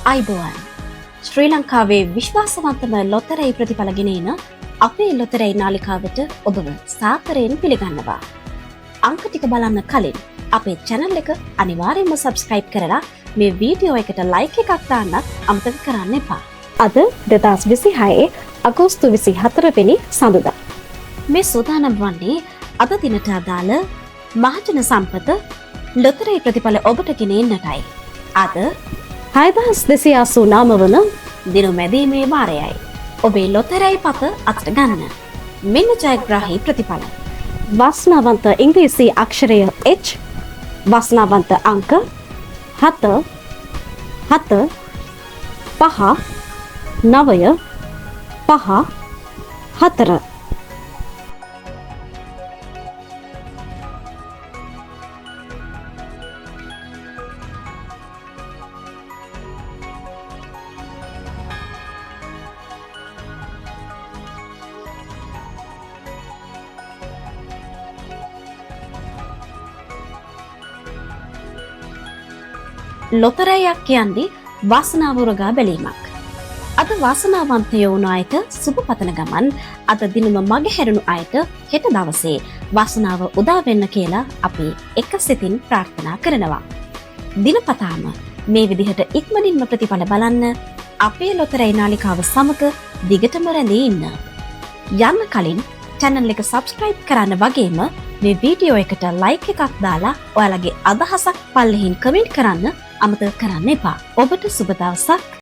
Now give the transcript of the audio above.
අයිබෝවන් ශ්‍රී ලංකාවේ විශ්වාසවන්තම ලොතරැයි ප්‍රතිඵල ගෙන එන අපේ ලොතරැයි නාලිකාවට ඔබව සාදරයෙන් පිළිගන්නවා. අංක ටික බලන්න කලින් අපේ channel එක අනිවාර්යයෙන්ම subscribe කරලා මේ වීඩියෝ එකට like එකක් දාන්න අමතක කරන්න එපා. අද 2026 අගෝස්තු 24 වෙනි සඳුදා. මේ සූදානම් වන්නේ අද දිනට අදාළ මහජන සම්පත ලොතරැයි ප්‍රතිඵල ඔබට ගෙන එන්නටයි. අද 6289 වන දින මැදීමේ වාරයයි. ඔබේ ලොතරැයි පත අතට ගන්න. මෙන්න ජයග්‍රාහී ප්‍රතිඵල. වාසනාවන්ත ඉංග්‍රීසි අක්ෂරය H, වාසනාවන්ත අංක 7 7 5 9 5 4. ලොතරැයියක් කියන්නේ වාසනාව උරගා බැලීමක්. අද වාසනාවන්තයෝ වුණු අයට සුබ පතන ගමන් අද දිනම මගහැරුණු අයට හෙට දවසේ වාසනාව උදා වෙන්න කියලා අපි එක සිතින් ප්‍රාර්ථනා කරනවා. දිනපතාම මේ විදිහට ඉක්මනින්ම ප්‍රතිඵල බලන්න අපේ ලොතරැයි නාලිකාව සමග දිගටම රැඳී ඉන්න. යන්න කලින් channel එක subscribe කරන්න වගේම මේ වීඩියෝ එකට like එකක් දාලා ඔයාලගේ අදහසක් පල්ලෙහින් comment කරන්න අමතක කරන්න එපා. ඔබට සුබ දවසක්.